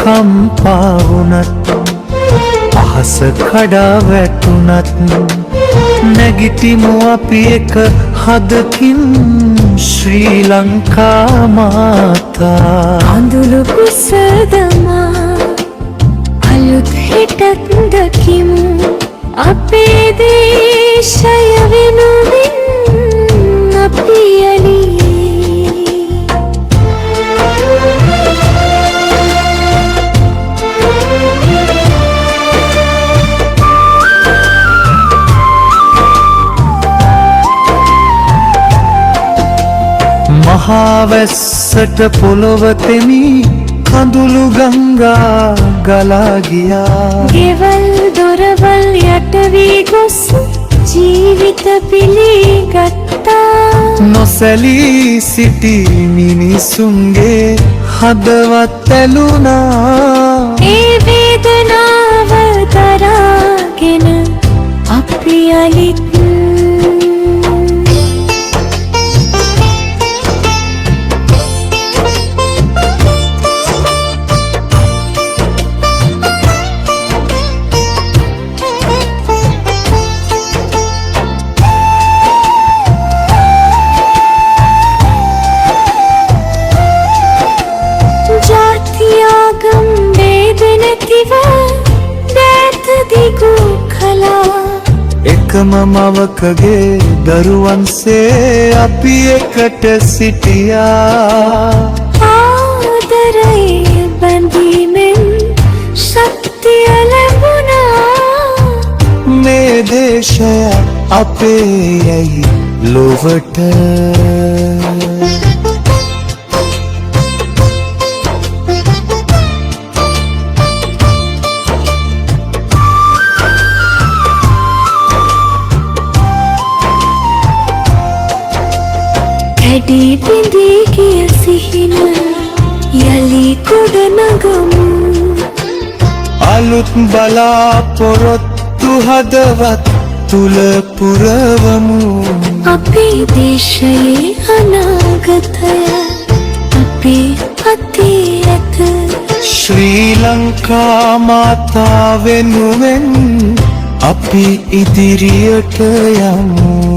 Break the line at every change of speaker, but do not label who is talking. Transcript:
කම්පා වුණත් අහස කඩා වැටුණත් නැගිටිමු අපි එක හදකින් ශ්‍රී ලංකා මාතා.
අඳුළු කුසදමා අලුත් හෙටක් දකිමු අපේ දේශය වෙනුවෙන් අපි
මහාවැස්සට පොළොව තෙමි කඳුළු ගංගා ගලා ගියා.
ගෙවල් දොරවල් යට වී ගොස් ජීවිත පිළිගත්තා.
නොසැලී සිටි මිනිසුන්ගේ හදවත් ඇලුනා.
ඒ වේදනාව දරාගෙන අපි අලිත්
එකම මවකගේ දරුවන්සේ අපි එකට සිටියා.
ආදරයේ බැඳීමෙන් ශක්තිය ලැබුණා.
මේ දේශය අපේ යයි ලොවට
ඇඩී බිඳී ගිය සිහින යලි කුඩ නගමු.
අලුත් බලාපොරොත්තු හදවත් තුල පුරවමු.
අපේ දේශයේ අනාගතය අපේ අතේ ඇත.
ශ්‍රී ලංකා මාතා වෙනුවෙන් අපි ඉදිරියට යමු.